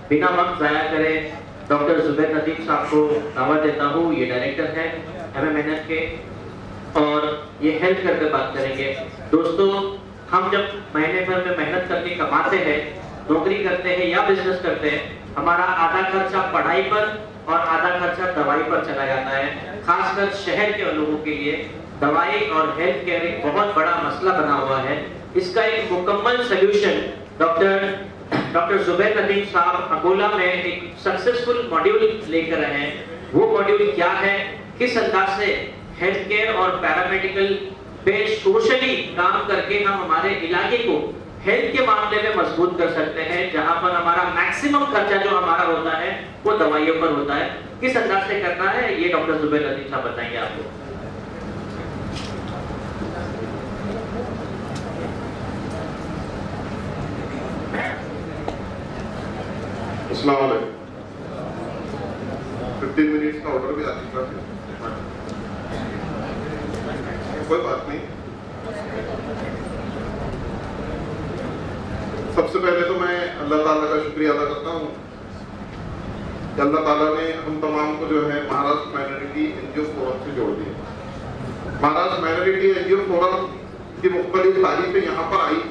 बिना वक्त ज़ाया करे डॉक्टर जुबैर नदीम साहब को दावत देता हूँ। ये डायरेक्टर हैं MMNL के और ये हेल्थ केयर पे बात करेंगे। दोस्तों, हम जब महीने भर में मेहनत करके कमाते हैं, नौकरी करते हैं या बिजनेस करते हैं, हमारा आधा खर्चा पढ़ाई पर और आधा खर्चा दवाई पर चला जाता है। खासकर शहर के लोगों के लिए दवाई और हेल्थ केयर एक बहुत बड़ा मसला बना हुआ है। इसका एक मुकम्मल सोल्यूशन डॉक्टर जुबैर नदीम साहब अकोला में एक सक्सेसफुल मॉड्यूल लेकर आए हैं। वो मॉड्यूल क्या है, किस अंदाज से हेल्थ केयर और पैरामेडिकल पे सोशली काम करके हम हमारे इलाके को हेल्थ के मामले में मजबूत कर सकते हैं, जहां पर हमारा मैक्सिमम खर्चा जो हमारा होता है वो दवाइयों पर होता है। किस अंदाज से करना है ये डॉक्टर जुबैर नदीम साहब बताएंगे आपको। अस्सलाम वालेकुम। 15 मिनट्स का ऑर्डर भी आ चुका है, कोई बात नहीं। सबसे पहले तो मैं अल्लाह ताला का शुक्रिया अदा करता हूँ कि अल्लाह ताला ने हम तमाम को जो है महाराष्ट्र माइनॉरिटी एनजीओ फोरम से जोड़ दिया। महाराष्ट्र माइनॉरिटी एनजीओ फोरम की मुख्तलिफ तारीफें यहाँ पर आई,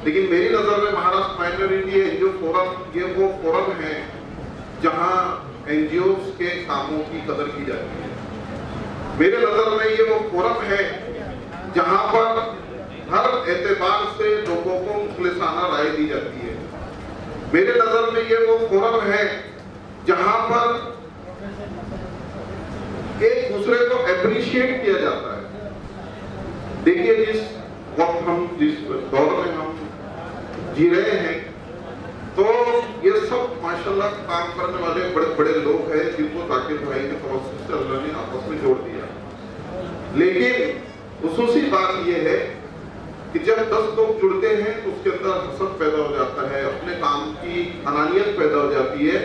लेकिन मेरी नज़र में महाराष्ट्र माइनॉरिटी एनजीओ फोरम ये वो फोरम है जहाँ एनजीओ के कामों की कदर की जाती है। मेरे नज़र में ये वो फोरम है जहाँ पर हर एतबार से लोगों को मुखलिसाना राय दी जाती है। मेरे नज़र में ये वो फोरम है जहाँ पर एक दूसरे को अप्रिशिएट किया जाता है। देखिए, जिस दौर में हम जी रहे हैं, तो ये सब माशाल्लाह काम करने वाले बड़े बड़े लोग हैं जिनको जाकिर भाई के तवज्जुह से अल्लाह ने आपस में जोड़ दिया। लेकिन खुसूसी बात यह है कि जब 10 लोग जुड़ते हैं तो उसके अंदर हसद पैदा हो जाता है, अपने काम की अनानियत पैदा हो जाती है।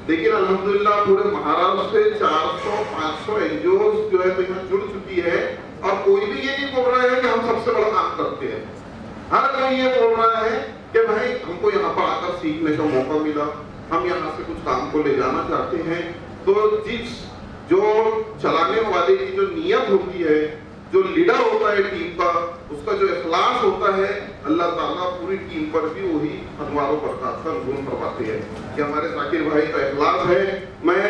लेकिन अल्हम्दुलिल्लाह पूरे महाराष्ट्र से 400-500 एनजीओ जो है तो यहाँ जुड़ चुकी है और कोई भी ये नहीं बोल रहा है कि हम सबसे बड़ा काम करते हैं। हर कोई ये बोल रहा है कि भाई हमको यहाँ पर आकर सीखने का मौका मिला, हम यहाँ से कुछ काम को ले जाना चाहते हैं। तो जो चलाने वाले की जो नीयत होती है, जो लीडर होता है टीम का, उसका जो इखलास होता है, अल्लाह ताला पूरी टीम पर भी वही अनवारों बरकत का नज़ूल फरमाते हैं कि हमारे जाकिर भाई का इखलास है। मैं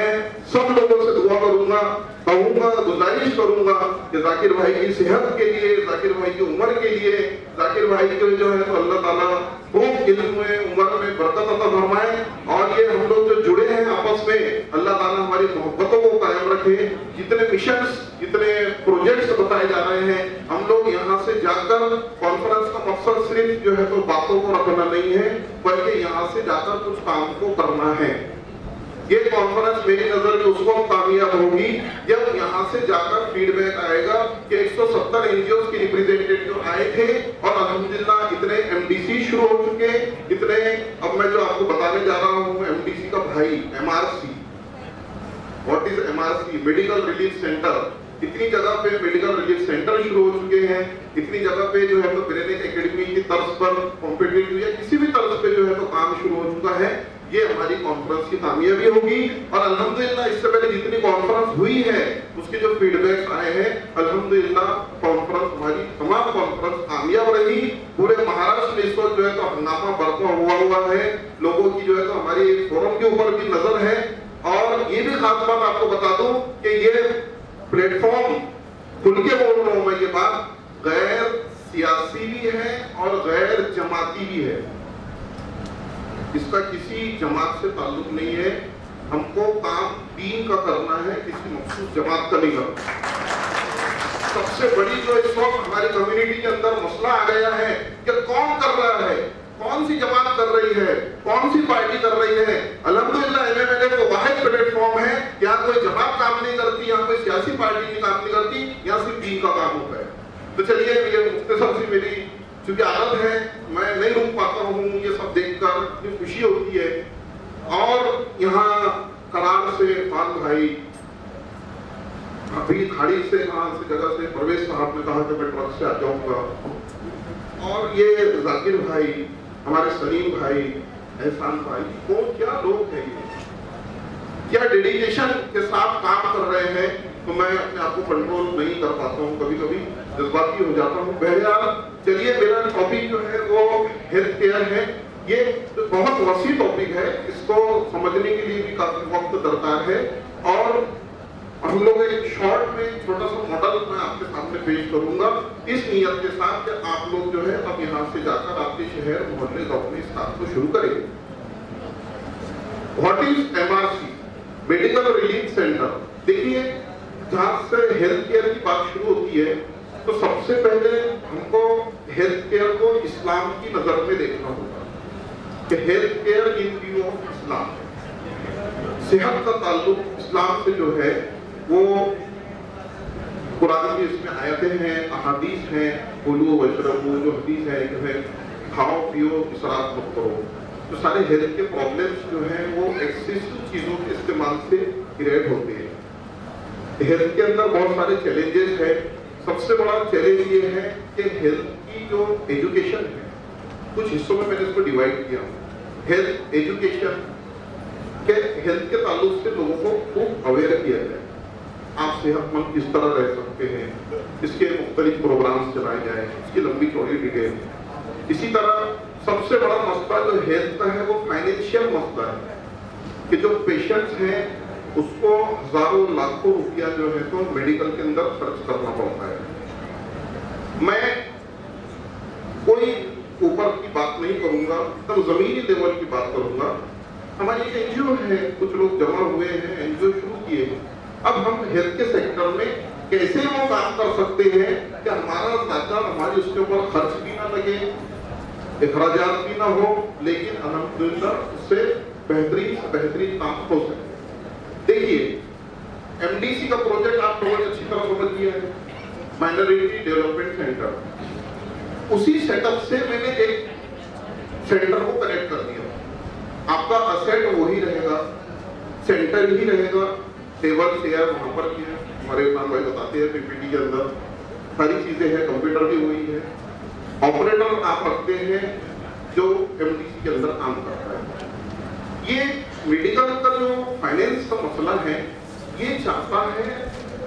सब लोगों से दुआ करूंगा, कहूंगा, गुजारिश करूंगा कि जाकिर भाई की सेहत के लिए, जाकिर भाई की उम्र के लिए, जाकिर भाई के जो है तो अल्लाह ताला खूब इल्म में, उम्र में बरकत अता फरमाए। और ये हम लोग जो जुड़े हैं आपस में, अल्लाह ताला हमारी मोहब्बतों को कायम रखे। जितने मिशंस, जितने प्रोजेक्ट्स बताए जा रहे हैं, हम लोग यहाँ से जाकर कॉन्फ्रेंस का मकसद सिर्फ जो है तो बातों को रखना नहीं है, बल्कि यहाँ से जाकर कुछ काम को करना है। ये कॉन्फ्रेंस मेरी नजर में उसको कामयाब होगी जब यहाँ से जाकर फीडबैक आएगा कि 170 एनजीओ के रिप्रेजेंटेटिव आए थे और अल्हम्दुलिल्लाह इतने एमडीसी शुरू हो चुके, इतने, अब मैं जो आपको बताने जा रहा हूँ एमडीसी का भाई, MRC, what is MRC, medical relief centre, इतनी जगह पे मेडिकल रिलीफ सेंटर शुरू हो चुके हैं, इतनी जगह पे जो है तो ब्रेनिक एकेडमी की तर्ज पर कॉम्पिटिटिव या किसी भी तर्ज पे जो है तो काम शुरू हो चुका है। ये हमारी कॉन्फ्रेंस की कामयाबी होगी। और अल्हम्दुलिल्लाह इससे पहले जितनी कॉन्फ्रेंस हुई है उसके जो फीडबैक आए हैं, अल्हम्दुलिल्लाह कॉन्फ्रेंस, हमारी तमाम कॉन्फ्रेंस कामयाब रही। पूरे महाराष्ट्र में इस वक्त जो है तो हंगामा बरपा हुआ है, लोगों की जो है तो हमारी एक फोरम के ऊपर भी नजर है। और ये भी खास बात आपको बता दूं कि ये प्लेटफॉर्म, खुल के बोल रहा हूं मैं ये बात, गैर सियासी भी है और गैर जमाती भी है। इसका किसी जमात से ताल्लुक नहीं है। हमको काम दीन का करना है, किसी मखसूस जमात का नहीं करना। सबसे बड़ी जो इस वक्त हमारी कम्युनिटी के अंदर मसला आ गया है कि कौन कर रहा है, कौन सी जमात कर रही है, कौन सी पार्टी कर रही है। अल्हम्दुलिल्लाह MMNL वो वाहिद प्लेटफॉर्म है, यहाँ कोई जमात काम नहीं करती, यहाँ कोई सियासी पार्टी काम नहीं करती, यहाँ सिर्फ दीन का काम होता है। तो चलिए, ये मुख्तसर सी मेरी चूंकि आदत है, मैं नहीं रुक पाता हूँ ये सब देखकर, मुझे खुशी होती है। और यहाँ करार से फान भाई, अभी खाड़ी से जगह से परवेज साहब ने कहा कि मैं ट्रक से आ जाऊंगा, और ये जाकिर भाई, हमारे सलीम भाई, एहसान भाई, वो क्या लोग हैं ये, क्या डेडिकेशन के साथ काम कर रहे हैं। तो मैं अपने आप को कंट्रोल नहीं कर पाता हूँ, कभी कभी जज्बाती हो जाता हूँ। बहरहाल चलिए, मेरा टॉपिक जो है वो हेल्थ केयर है। ये बहुत वसी टॉपिक है, इसको समझने के लिए भी काफी वक्त दरकार है। और हम लोग एक शॉर्ट में छोटा सा मॉडल मैं आपके सामने पेश करूंगा, इस नियत के साथ कि आप लोग जो है अब यहाँ से जाकर आपके शहर मोहल्ले का अपने स्टाफ को शुरू करेंगे। What is MRC, medical relief centre. देखिए, जहां से हेल्थ केयर की बात शुरू होती है तो सबसे पहले हमको हेल्थ केयर को इस्लाम की नजर में देखना होगा कि health care in view of Islam, सेहत का ताल्लुक इस्लाम से जो है वो कुरान की इसमें आयतें हैं, अहादीस हैं, कुलू वशरबू जो हदीस है जो है खाओ पियो इसराफ मत करो। तो सारे हेल्थ के प्रॉब्लम्स जो हैं वो एक्सेसिव चीजों के इस्तेमाल से क्रिएट होते हैं। हेल्थ के अंदर बहुत सारे चैलेंजेस हैं। सबसे बड़ा चैलेंज ये है कि हेल्थ की जो एजुकेशन है, कुछ हिस्सों में मैंने इसको डिवाइड किया। हेल्थ एजुकेशन के हेल्थ के ताल्लुक से लोगों को खूब अवेयर किया जाए, आप सेहतमंद किस तरह रह सकते हैं, इसके मुख्तलिफ प्रोग्राम्स चलाए जाए, इसकी लंबी चौड़ी डिटेल। इसी तरह सबसे बड़ा मसला जो हेल्थ का है वो फाइनेंशियल मसला है कि जो पेशेंट्स हैं उसको हजारों लाखों रुपया जो है तो मेडिकल के अंदर खर्च करना पड़ता है। मैं कोई ऊपर की बात नहीं करूंगा, तब जमीनी लेवल की बात करूंगा। हमारी एनजीओ है, कुछ लोग जमा हुए हैं, एनजीओ शुरू किए हैं। अब हम हेल्थ के सेक्टर में कैसे वो काम कर सकते हैं कि हमारा ज्यादा हमारे उसके ऊपर खर्च भी ना लगे, अखराजात भी ना हो, लेकिन अल्हम्दुलिल्लाह उससे बेहतरीन से बेहतरीन काम हो सके। देखिए, एमडीसी का प्रोजेक्ट आप लोगों ने अच्छी तरह समझ लिया है, माइनॉरिटी डेवलपमेंट सेंटर। उसी सेटअप से मैंने एक सेंटर को कनेक्ट कर दिया। आपका असेट वही रहेगा, सेंटर ही रहेगा, टेबल चेयर वहां पर भी है, हमारे इरफान भाई बताते हैं पीपीटी के अंदर सारी चीजें हैं, कंप्यूटर भी वही है, ऑपरेटर आप रखते हैं जो एमडीसी के अंदर काम करता है। ये मेडिकल का जो फाइनेंस का मसला है ये चाहता है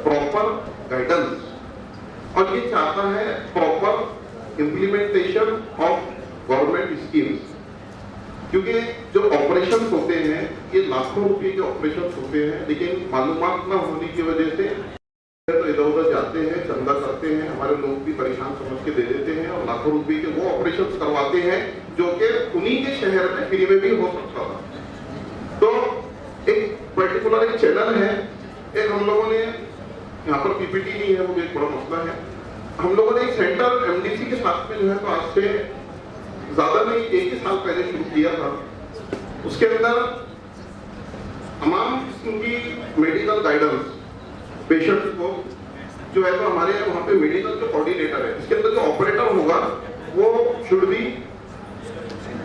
प्रॉपर गाइडेंस और ये चाहता है proper implementation of government schemes. क्योंकि जो ऑपरेशन होते हैं ये लाखों रुपए के ऑपरेशन होते हैं, लेकिन मालूमात न होने की वजह से तो इधर उधर जाते हैं, चंदा करते हैं, हमारे लोग भी परेशान समझ के दे देते हैं और लाखों रुपए के वो ऑपरेशन करवाते हैं जो कि उन्हीं के शहर में फ्री में भी हो सकता था। तो एक पर्टिकुलर एक चैनल है, एक हम लोगों ने यहाँ पर पीपीटी नहीं है, वो एक बड़ा मसला है। हम लोगों ने एक सेंटर एमडीसी के साथ में जो है तो आज से ज्यादा नहीं 1 ही साल पहले शुरू किया था। उसके अंदर तमाम किस्म की मेडिकल गाइडेंस पेशेंट्स को जो है तो हमारे वहाँ पे मेडिकल जो कोऑर्डिनेटर है, इसके अंदर जो ऑपरेटर होगा वो शुड बी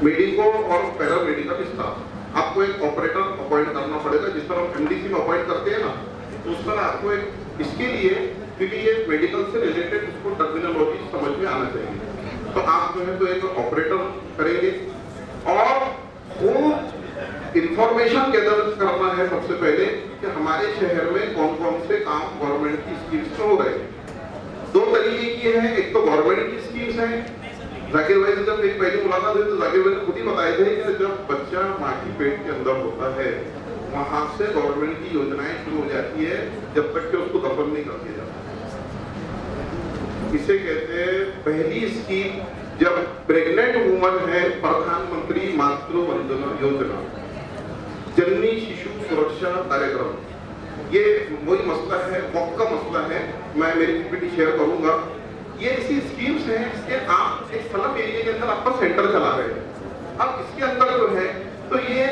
मेडिको और पैरामेडिकल स्टाफ। आपको एक ऑपरेटर अपॉइंट करना पड़ेगा, जिस तरह एमडीसी में अपॉइंट करते हैं ना, तो उस तरह आपको एक इसके लिए, क्योंकि ये मेडिकल से रिलेटेड उसको टर्मिनोलॉजी समझ में आना चाहिए, तो आप जो है तो एक ऑपरेटर करेंगे और वो इंफॉर्मेशन गैदर करना है सबसे पहले कि हमारे शहर में कौन कौन से काम गवर्नमेंट की स्कीम्स हो रहे हैं। 2 तरीके की है, एक तो गवर्नमेंट की स्कीम्स है। जाकिर भाई से जब एक पहली मुलाकात हुई तो जाकिर भाई ने खुद ही बताए थे कि जब बच्चा माँ की पेट के अंदर होता है वहां से गवर्नमेंट की योजनाएं शुरू हो जाती है जब तक कि उसको दफन नहीं कर दिया जाता। इसे कहते हैं पहली स्कीम, जब प्रेग्नेंट वुमन है, प्रधानमंत्री मातृ वंदना योजना, जननी शिशु सुरक्षा कार्यक्रम, ये वही मसला है, वक्त का मसला है। मैं मेरी पीपीटी शेयर करूंगा। ये ऐसी स्कीम्स हैं जिसके आप एक स्लम एरिया के अंदर आपका सेंटर चला रहे हैं। अब इसके अंदर जो है तो ये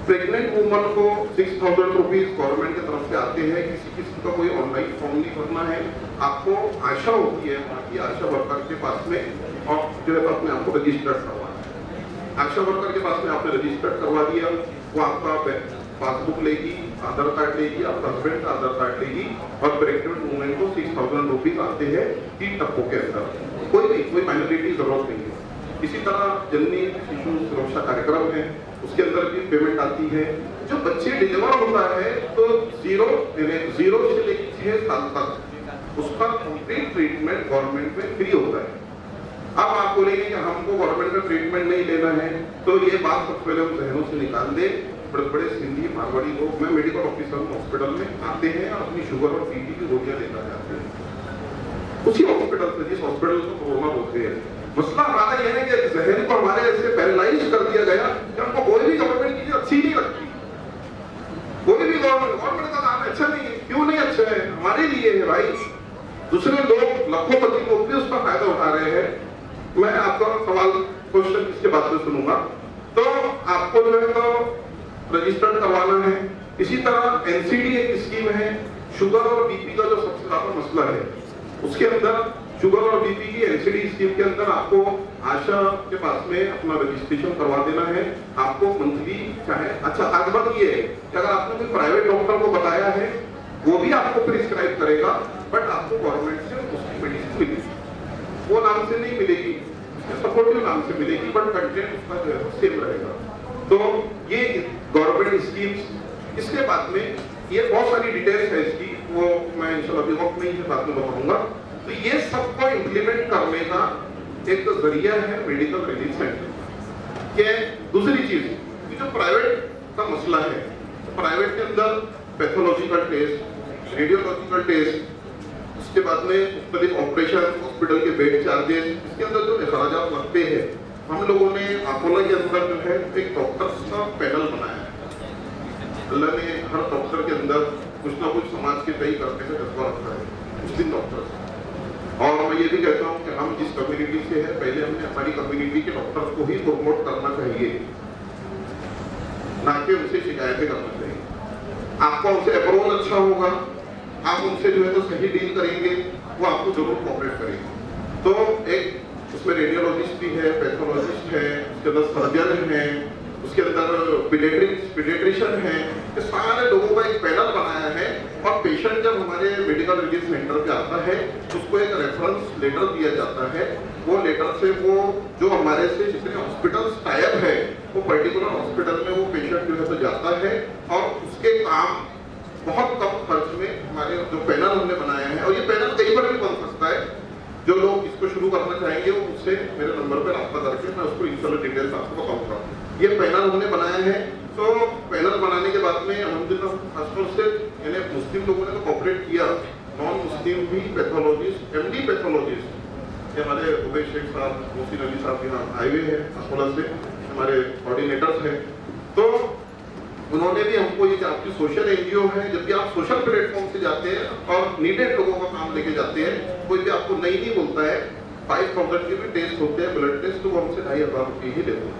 प्रेग्नेंट वुमन को 6,000 रुपीज गवर्नमेंट की तरफ से आते हैं। किसी किस्म का कोई ऑनलाइन फॉर्म नहीं भरना है, आपको आशा होती है वहाँ की आशा वर्कर के पास में, और जो है अपने आपको रजिस्टर्ड करवाना है। आशा वर्कर के पास में आपने रजिस्टर्ड करवा दिया, वो आपका पासबुक लेगी, आधार कार्ड लेगी, आपका हस्बैंड का आधार कार्ड लेगी और प्रेग्नेंट वुमेन को 6,000 रुपीज आते हैं 3 टप्पों के अंदर। कोई माइनॉरिटी जरूरत नहीं है। इसी तरह जननी शिशु सुरक्षा कार्यक्रम है, उसके अंदर भी पेमेंट आती है। जो बच्चे डिलीवर होता है तो 0 से लेकर 6 साल तक उसका कंप्लीट ट्रीटमेंट गवर्नमेंट में फ्री होता है। अब आप बोलेंगे कि हमको गवर्नमेंट का ट्रीटमेंट नहीं लेना है, तो ये बात सबसे पहले हम जहनों से निकाल दें। बड़े बड़े सिंधी मारवाड़ी लोग मैं मेडिकल ऑफिसर हॉस्पिटल में आते हैं और अपनी शुगर और बीपी की गोलियां लेकर जाते हैं उसी हॉस्पिटल से जिस हॉस्पिटल को कोरोना बोलते हैं। मसला हमारा यह है कि जहन को हमारे ऐसे पैरालाइज कर दिया गया कि हमको कोई भी गवर्नमेंट चीज अच्छी नहीं लगती। कोई भी गवर्नमेंट का काम अच्छा नहीं है। क्यों नहीं अच्छा है? हमारे लिए है भाई। दूसरे लोग लखोपति लोग भी उसका फायदा उठा रहे हैं। मैं आपका सवाल क्वेश्चन इसके बाद में सुनूंगा। तो आपको जो है तो रजिस्टर्ड करवाना है। इसी तरह एनसीडी एक स्कीम है, शुगर और बीपी का जो सबसे ज्यादा मसला है उसके अंदर शुगर और बीपी की एनसीडी स्कीम के अंदर आपको आशा के पास में अपना रजिस्ट्रेशन करवा देना है। आपको मंथली चाहे अच्छा आज बात ये है कि अगर आपने कोई प्राइवेट डॉक्टर को बताया है वो भी आपको प्रिस्क्राइब करेगा, बट आपको गवर्नमेंट से उसकी मेडिसिन मिलेगी, वो नाम से नहीं मिलेगी, सपोर्टिव नाम से मिलेगी, बट कंटेंट उसका जो है सेम रहेगा। तो ये गवर्नमेंट स्कीम्स। इसके बाद में ये बहुत सारी डिटेल्स है इसकी, वो मैं इंशाल्लाह अभी वक्त नहीं है बाद में बताऊंगा। तो ये सबको इम्प्लीमेंट करने का एक तो जरिया है मेडिकल रिलीफ सेंटर के। दूसरी चीज जो प्राइवेट का मसला है, प्राइवेट के अंदर पैथोलॉजिकल टेस्ट, रेडियोलॉजिकल टेस्ट, उसके बाद में मुख्तलिफ ऑपरेशन, हॉस्पिटल के बेड चार्जेस, इसके अंदर जो अखराजात लगते हैं, हम लोगों ने अपोलो के अंदर जो है एक डॉक्टर्स का पैनल बनाया है। अल्लाह ने हर डॉक्टर के अंदर कुछ ना कुछ समाज के सही करने का जज्बा रखा है, मुस्लिम डॉक्टर्स। और मैं ये भी कहता हूँ कि हम जिस कम्युनिटी से है पहले हमने हमारी कम्युनिटी के डॉक्टर्स को ही प्रमोट करना चाहिए, ना कि उनसे शिकायतें करना चाहिए। आपका उनसे अप्रोच अच्छा होगा, आप उनसे जो है तो सही डील करेंगे, वो आपको जरूर कोऑपरेट करेंगे। तो एक उसमें रेडियोलॉजिस्ट भी है, पैथोलॉजिस्ट है, उसके अंदर सर्जन है, उसके अंदर पीडियाट्रिशियन है, ये सारे लोगों का एक पैनल बनाया है। और पेशेंट जब हमारे मेडिकल रिलीफ सेंटर पे आता है उसको एक रेफरेंस लेटर दिया जाता है। वो लेटर से वो जो हमारे से जितने हॉस्पिटल्स टाइप है वो पर्टिकुलर हॉस्पिटल में वो पेशेंट जो है तो जाता है और उसके काम बहुत कम खर्च में हमारे जो पैनल हमने बनाया है, और ये पैनल कई बार भी बन सकता है। जो लोग इसको शुरू करना चाहेंगे वो मुझसे मेरे नंबर पर रब्ता करके मैं उसको इंशाल्लाह डिटेल्स आपको बताऊंगा। ये पैनल हमने बनाया है। तो पैनल बनाने के बाद में अल्हम्दुलिल्लाह खासतौर से यानी मुस्लिम लोगों ने तो कोऑपरेट किया, नॉन मुस्लिम भी पैथोलॉजिस्ट, एमडी पैथोलॉजिस्ट, ये हमारे उबैद शेख साहब, मोहसिन अली साहब यहाँ आए हुए हैं अकोला से, हमारे कोऑर्डिनेटर्स हैं। तो उन्होंने भी हमको ये आपकी सोशल एनजीओ है, जब भी आप सोशल प्लेटफॉर्म से जाते हैं और नीडेड लोगों का काम लेके जाते हैं, कोई भी आपको नहीं बोलता है, 5000 के भी टेस्ट होते हैं, ब्लड टेस्ट, तो वो हमसे 2500 रुपये ही लेते हैं।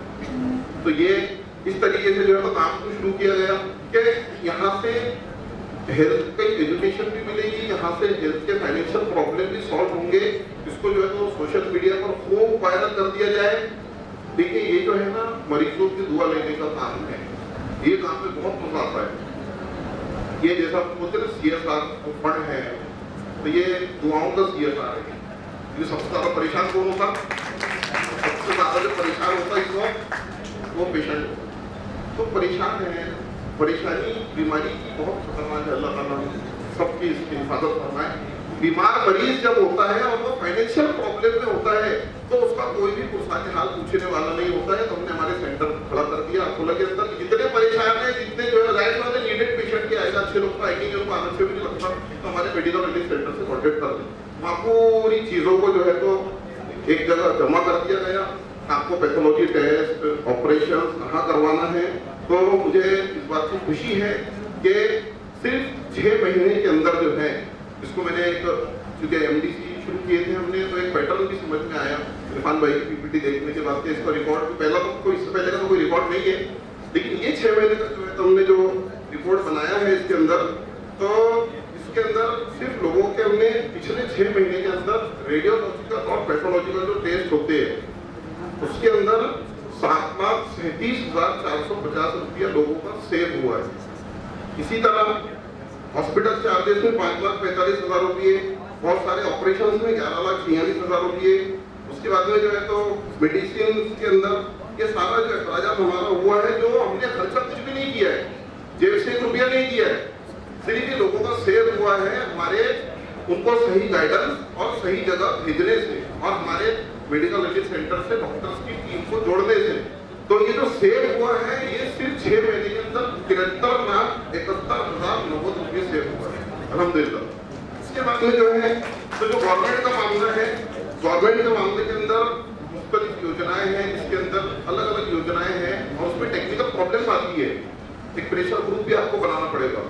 तो ये इस तरीके से जो है तो काम को शुरू किया गया कि यहाँ से हेल्थ की एजुकेशन भी मिलेगी, यहाँ से हेल्थ के फाइनेंशियल प्रॉब्लम भी सॉल्व होंगे। इसको जो है तो सोशल मीडिया पर खूब वायरल कर दिया जाए। देखिए ये जो है ना मरीजों की दुआ लेने का काम है, ये काम में बहुत मजा आता है। ये जैसा बोलते हैं CSR फंड है, तो ये दुआओं का CSR है। ये सबसे ज्यादा परेशान कौन होता? सबसे ज्यादा जो परेशान होता है इस वक्त वो पेशेंट। तो परेशान है, परेशानी बीमारी की बहुत खतरनाक है। अल्लाह ताला सबकी इसकी हिफाजत फरमाए। बीमार मरीज जब होता है और वो फाइनेंशियल प्रॉब्लम में होता है तो उसका कोई भी पुरसानी हाल पूछने वाला नहीं होता है। तो हमने हमारे सेंटर खड़ा कर दिया अकोला के अंदर। जितने परेशान है, जितने जो है राइट वाले नीडेड पेशेंट के आएगा, अच्छे लोग आएंगे, उनको आना से भी नहीं लगता, तो हमारे मेडिकल रिलीफ सेंटर से कॉन्टेक्ट कर दें। वहाँ पूरी चीजों को जो है तो एक जगह जमा कर दिया गया। आपको पैथोलॉजी टेस्ट, ऑपरेशन कहाँ करवाना है। तो मुझे इस बात की खुशी है कि सिर्फ 6 महीने के अंदर जो है इसको मैंने एक, क्योंकि MDC शुरू किए थे हमने, तो एक पैटर्न भी समझ में आया इरफान भाई की PPT देखने के बाद कि इसका रिकॉर्ड पहला तो कोई, इससे पहले का तो कोई रिकॉर्ड नहीं है, लेकिन ये 6 महीने का जो है तो हमने जो रिपोर्ट बनाया है इसके अंदर, तो इसके अंदर सिर्फ लोगों के हमने पिछले 6 महीने के अंदर रेडियोलॉजिकल और पैथोलॉजिकल जो टेस्ट होते हैं उसके अंदर 7,37,450 रुपया लोगों का सेव हुआ है। इसी तरह हॉस्पिटल चार्जेस में 5,45,000 रुपये, बहुत सारे ऑपरेशन में 11,46,000 रुपये, उसके बाद में जो है तो मेडिसिन के अंदर ये सारा जो अखराजात हमारा हुआ है, जो हमने खर्चा कुछ भी नहीं किया है, जेब से 1 रुपया नहीं किया है, सिर्फ ये लोगों का सेव हुआ है हमारे उनको सही गाइडेंस और सही जगह भेजने से और हमारे मेडिकल रिसर्च सेंटर से डॉक्टर्स की टीम को जोड़ने से। तो ये जो सेव हुआ है ये सिर्फ 6 महीने के अंदर 73,71,090 रुपये सेव हुआ है, अल्हम्दुलिल्लाह। इसके बाद में जो है तो जो गवर्नमेंट का मामला है, गवर्नमेंट के मामले के अंदर मुख्तलिफ योजनाएं हैं, इसके अंदर अलग अलग योजनाएं हैं और उसमें टेक्निकल प्रॉब्लम्स आती है। एक प्रेशर ग्रुप भी आपको बनाना पड़ेगा।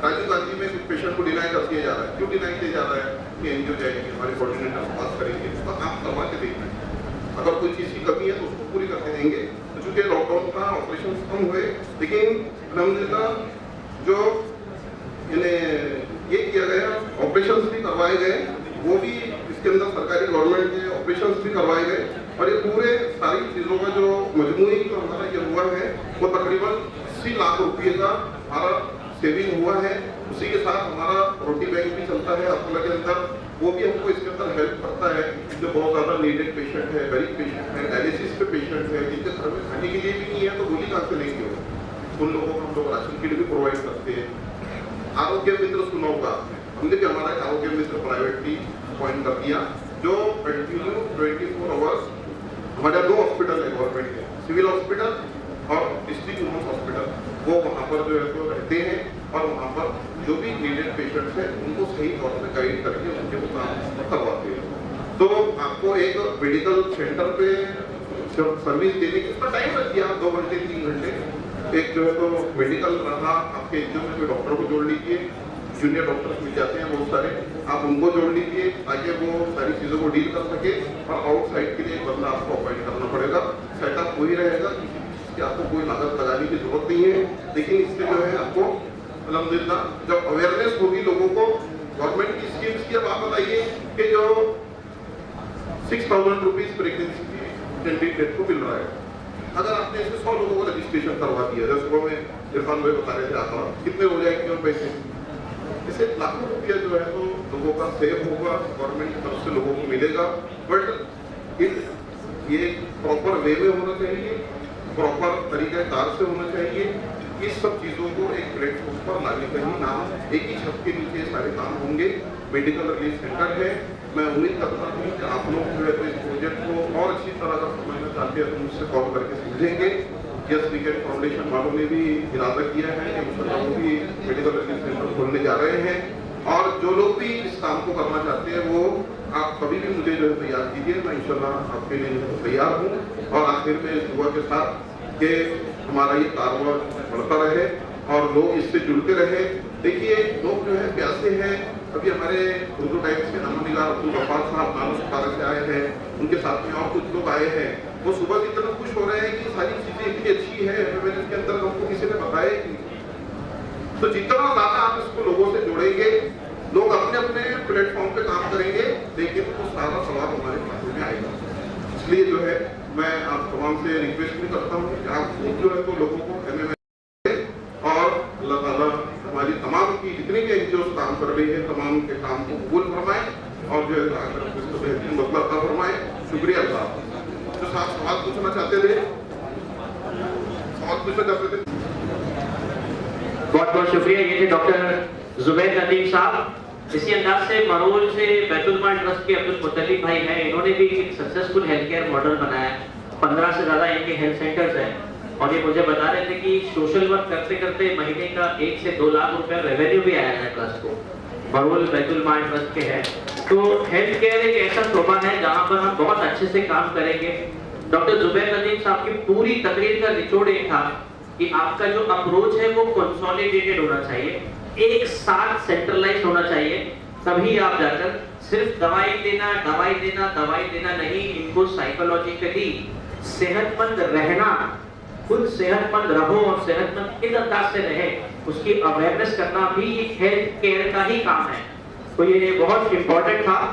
राजीव गांधी में कुछ पेशेंट को डिनाई कर दिया जा रहा है, क्यों डिनाई किया जा रहा है कि एनजीओ जाएगी, हमारे कोऑर्डिनेटर बात करेंगे, उसका काम करवा के देखना है, अगर कोई चीज़ की कमी है तो उसको पूरी करके देंगे। तो चूंकि लॉकडाउन का ऑपरेशन कम हुए, लेकिन अल्हम्दुलिल्लाह जो इन्हें ये किया गया, ऑपरेशन भी करवाए गए, वो भी इसके अंदर सरकारी गवर्नमेंट के ऑपरेशन भी करवाए गए और ये पूरे सारी चीज़ों का जो मजमूई जो हमारा ये हुआ है वो तकरीबन 80 लाख रुपये का हमारा सेविंग हुआ है। उसी के साथ हमारा रोटी बैंक भी चलता है अकोला के अंदर, वो भी हमको इसके अंदर हेल्प करता है। जो बहुत ज़्यादा नीडेड पेशेंट है, गरीब पेशेंट है, डायलिसिस पे पेशेंट है, जिनके घर में खाने के लिए भी नहीं है तो गोली कहाँ से लेंगे, उन लोगों को हम लोग राशन किट भी प्रोवाइड करते हैं। आरोग्य मित्र सुना होगा, हमने भी हमारा आरोग्य मित्र प्राइवेटली अपॉइंट कर दिया, जो कंटिन्यू 24 आवर्स हमारे 2 हॉस्पिटल है गवर्नमेंट के, सिविल हॉस्पिटल और डिस्ट्रिक्ट वुमेन्स हॉस्पिटल, वो वहाँ पर जो है तो रहते हैं और वहाँ पर जो भी नीडेड पेशेंट्स हैं उनको सही तौर पर गाइड करके उनके काम करवाते हैं। तो आपको एक मेडिकल सेंटर पे सर्विस देने की उसका टाइम रख दिया, 2 घंटे 3 घंटे। एक जो है तो मेडिकल रहा, आपके एनजीओ में कोई डॉक्टर को जोड़ लीजिए, जूनियर डॉक्टर्स मिल जाते हैं बहुत सारे, आप उनको जोड़ लीजिए ताकि वो सारी चीज़ों को डील कर सके। और आउटसाइड के लिए एक बंदा आपको अपॉइंट करना पड़ेगा, सेटअप वही रहेगा, कि आपको कोई लागत लगाने की जरूरत नहीं है। लेकिन इससे जो है आपको अल्हम्दुलिल्लाह जब अवेयरनेस होगी लोगों को गवर्नमेंट की स्कीम्स की, अब आप बताइए कि जो 6,000 रुपीज प्रेगनेंसी की कैंडिडेट को मिल रहा है, अगर आपने इसमें 100 लोगों को रजिस्ट्रेशन करवा दिया, जैसे सुबह में इरफान भाई बता रहे थे आंकड़ा, कितने हो जाएंगे और पैसे, इससे लाखों रुपया जो है तो लोगों का सेव होगा, गवर्नमेंट की तरफ से लोगों को मिलेगा। बट ये प्रॉपर वे में होना चाहिए, प्रॉपर तरीक़ेकार से होना चाहिए। इस सब चीज़ों को एक प्लेटफॉर्म पर लाने का ही नाम, एक ही छत के नीचे सारे काम होंगे। मेडिकल रिलीफ सेंटर है, मैं उम्मीद करता हूँ कि आप लोग जो है तो इस प्रोजेक्ट को और अच्छी तरह का समझना चाहते हैं तो मुझसे कॉल करके समझेंगे। यस वीकेंड फाउंडेशन वालों ने भी इरादा किया है कि मुसलमान वो भी मेडिकल रिलीफ सेंटर खोलने जा रहे हैं, और जो लोग भी इस काम को करना चाहते हैं वो आप कभी भी मुझे जो है तैयार कीजिए, मैं इंशाल्लाह आपके लिए तैयार हूँ। और आखिर में इस दुआ के साथ कि हमारा ये कारोबार बढ़ता रहे और लोग इससे जुड़ते रहे। देखिए लोग जो है प्यासे हैं, अभी हमारे उर्दू टाइम्स के नामनिगार अब्दुल गफ्फार साहब नानों से आए हैं, उनके साथ में और कुछ लोग आए हैं, वो सुबह की तरह खुश हो रहे हैं कि सारी चीज़ें इतनी अच्छी है, इसके अंदर हमको किसी ने बताया ही नहीं। तो जितना ज़्यादा आप इसको लोगों से जोड़ेंगे, लोग अपने अपने प्लेटफॉर्म पे काम करेंगे, लेकिन वो सारा सवाल हमारे खाते में आएगा। इसलिए जो है मैं आप तमाम से रिक्वेस्ट भी करता हूँ कि आप जो है तो लोगों को और अल्लाह ताला हमारी तमाम की जितनी भी एनजीओ काम कर रही है तमाम के काम को कबूल फरमाए और जो है इसको बेहतरीन बदला अता फरमाए। शुक्रिया अल्लाह। जो साहब सवाल पूछना चाहते थे, सवाल पूछना चाहते थे। बहुत बहुत शुक्रिया। ये थे डॉक्टर जुबैर नदीम साहब। इसी अंदाज से मरोल से बैतुल माल ट्रस्ट के अब्दुल मुत्तलिब भाई हैं, इन्होंने भी एक सक्सेसफुल हेल्थ केयर मॉडल बनाया। 15 से ज़्यादा इनके हेल्थ सेंटर्स हैं और ये मुझे बता रहे थे कि सोशल वर्क करते करते महीने का 1 से 2 लाख रुपया रेवेन्यू भी आया है ट्रस्ट को। मरोल बैतुल माल ट्रस्ट के है। तो हेल्थ केयर एक ऐसा शोबा है जहाँ पर हम बहुत अच्छे से काम करेंगे। डॉक्टर जुबैर नदीम साहब की पूरी तकरीर का निचोड़ एक था कि आपका जो अप्रोच है वो कंसोलिडेटेड होना चाहिए, एक साथ सेंट्रलाइज होना चाहिए, तभी आप जाकर सिर्फ दवाई देना नहीं, इनको साइकोलॉजिकली सेहतमंद रहना, खुद सेहतमंद रहो और सेहतमंद किस अंदाज से रहे उसकी अवेयरनेस करना भी हेल्थ केयर का ही काम है। तो ये बहुत इंपॉर्टेंट था।